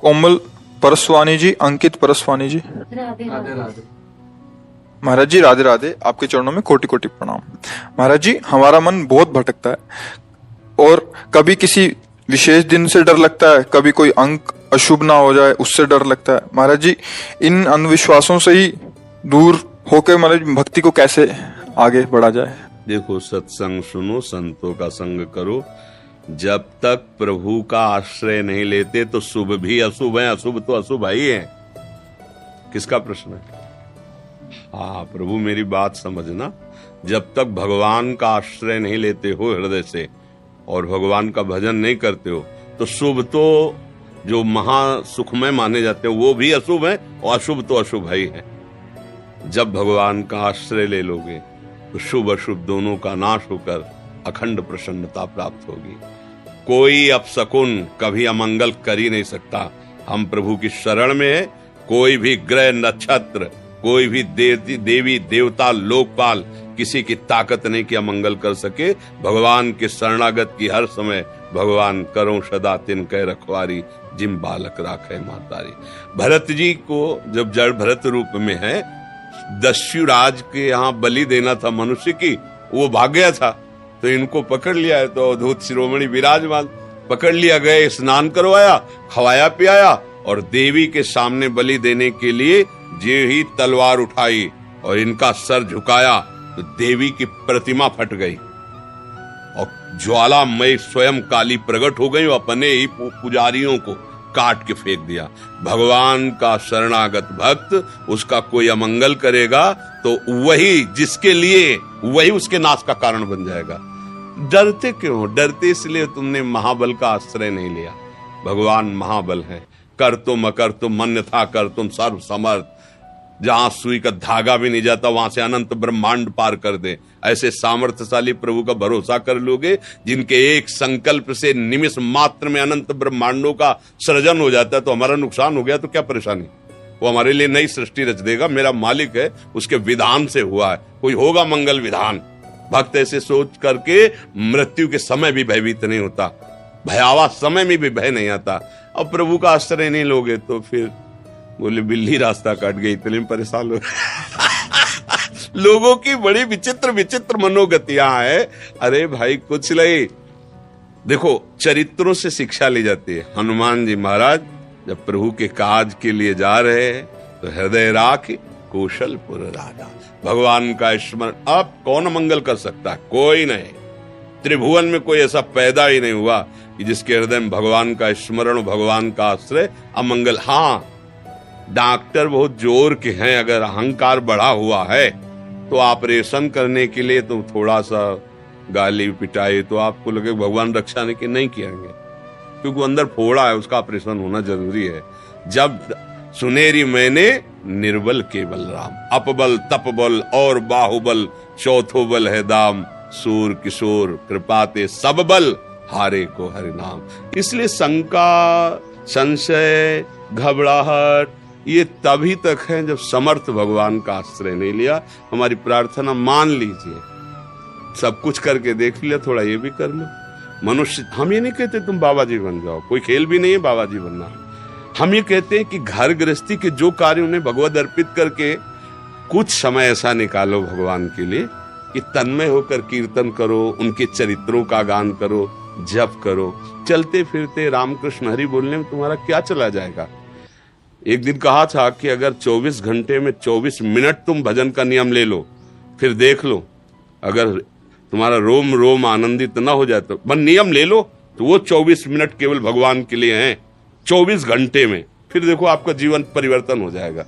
कोमल परसवानी जी, अंकित परसवानी जी। राधे राधे। महाराज जी राधे राधे, आपके चरणों में कोटि कोटि प्रणाम। महाराज जी, हमारा मन बहुत भटकता है और कभी किसी विशेष दिन से डर लगता है, कभी कोई अंक अशुभ ना हो जाए उससे डर लगता है। महाराज जी, इन अंधविश्वासों से ही दूर होकर महाराज भक्ति को कैसे आगे बढ़ा जाए? देखो, सत्संग सुनो, संतों का संग करो। जब तक प्रभु का आश्रय नहीं लेते तो शुभ भी अशुभ है, अशुभ तो अशुभ ही है। किसका प्रश्न है? हाँ, प्रभु मेरी बात समझना। जब तक भगवान का आश्रय नहीं लेते हो हृदय से और भगवान का भजन नहीं करते हो तो शुभ तो जो महा सुखमय माने जाते हैं वो भी अशुभ है और अशुभ तो अशुभ ही है। जब भगवान का आश्रय ले लोगे तो शुभ अशुभ दोनों का नाश होकर अखंड प्रसन्नता प्राप्त होगी। कोई अपशकुन कभी अमंगल कर ही नहीं सकता। हम प्रभु की शरण में है। कोई भी ग्रह नक्षत्र, कोई भी देवी देवता लोकपाल किसी की ताकत नहीं कि अमंगल कर सके। भगवान के शरणागत की हर समय भगवान करो सदा तिन कह रखवारी, जिम बालक राखे मातारी। भरत जी को जब जड़ भरत रूप में है, दस्युराज के यहाँ बलि देना था मनुष्य की, वो भाग गया था तो इनको पकड़ लिया है। तो अवधूत शिरोमणि विराजमान पकड़ लिया, गए, स्नान करवाया, खवाया पियाया और देवी के सामने बलि देने के लिए जे ही तलवार उठाई और इनका सर झुकाया तो देवी की प्रतिमा फट गई और ज्वालामय स्वयं काली प्रकट हो गई और अपने ही पुजारियों को काट के फेंक दिया। भगवान का शरणागत भक्त, उसका कोई अमंगल करेगा तो वही जिसके लिए वही उसके नाश का कारण बन जाएगा। डरते क्यों? डरते इसलिए तुमने महाबल का आश्रय नहीं लिया। भगवान महाबल है। कर तुम अकर तुम मन्यथा कर तुम सर्व समर्थ। जहां सुई का धागा भी नहीं जाता वहां से अनंत ब्रह्मांड पार कर दे। ऐसे सामर्थ्यशाली प्रभु का भरोसा कर लोगे जिनके एक संकल्प से निमिष मात्र में अनंत ब्रह्मांडों का सृजन हो जाता है। तो हमारा नुकसान हो गया तो क्या परेशानी? वो हमारे लिए नई सृष्टि रच देगा। मेरा मालिक है, उसके विधान से हुआ है। कोई होगा मंगल विधान। भक्त ऐसे सोच करके मृत्यु के समय भी भयभीत नहीं होता, भयावह समय में भी भय नहीं आता। अब प्रभु का आश्रय नहीं लोगे तो फिर बोले बिल्ली रास्ता काट गई, इतने में परेशान हो लोगों की बड़ी विचित्र विचित्र मनोगतियां हैं। अरे भाई कुछ नहीं। देखो, चरित्रों से शिक्षा ली जाती है। हनुमान जी महाराज जब प्रभु के काज के लिए जा रहे हैं तो हृदय राख कौशलपुर राजा। भगवान का स्मरण अब कौन मंगल कर सकता है? कोई नहीं। त्रिभुवन में कोई ऐसा पैदा ही नहीं हुआ कि जिसके हृदय में भगवान का स्मरण, भगवान का आश्रय अमंगल। हाँ, डॉक्टर बहुत जोर के हैं। अगर अहंकार बढ़ा हुआ है तो ऑपरेशन करने के लिए तो थोड़ा सा गाली पिटाई तो आपको लगे भगवान रक्षा नहीं किएंगे, क्योंकि अंदर फोड़ा है, उसका ऑपरेशन होना जरूरी है। जब सुनेरी मैंने निर्बल केवल राम, अपबल तपबल और बाहुबल, चौथो बल है दाम। सूर किशोर कृपाते सब बल, हारे को हरि नाम। इसलिए शंका, संशय, घबराहट ये तभी तक है जब समर्थ भगवान का आश्रय नहीं लिया। हमारी प्रार्थना मान लीजिए, सब कुछ करके देख लिया, थोड़ा ये भी कर लो। मनुष्य, हम ये नहीं कहते तुम बाबा जी बन जाओ, कोई खेल भी नहीं है बाबा जी बनना। हम ये कहते हैं कि घर गृहस्थी के जो कार्य उन्हें भगवत अर्पित करके कुछ समय ऐसा निकालो भगवान के लिए कि तन्मय होकर कीर्तन करो, उनके चरित्रों का गान करो, जप करो। चलते फिरते रामकृष्ण हरि बोलने में तुम्हारा क्या चला जाएगा? एक दिन कहा था कि अगर 24 घंटे में 24 मिनट तुम भजन का नियम ले लो, फिर देख लो, अगर तुम्हारा रोम रोम आनंदित ना हो जाए तो बस नियम ले लो तो वो 24 मिनट केवल भगवान के लिए हैं 24 घंटे में। फिर देखो आपका जीवन परिवर्तन हो जाएगा।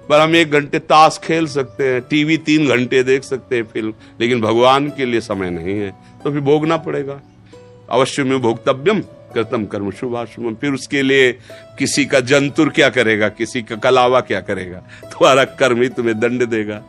पर हम 1 घंटे ताश खेल सकते हैं, टीवी 3 घंटे देख सकते हैं फिल्म, लेकिन भगवान के लिए समय नहीं है तो फिर भोगना पड़ेगा। अवश्य में भोक्तव्यम कर्तम कर्म शुभाशुभम। फिर उसके लिए किसी का जंतुर क्या करेगा, किसी का कलावा क्या करेगा? तुम्हारा कर्म ही तुम्हें दंड देगा।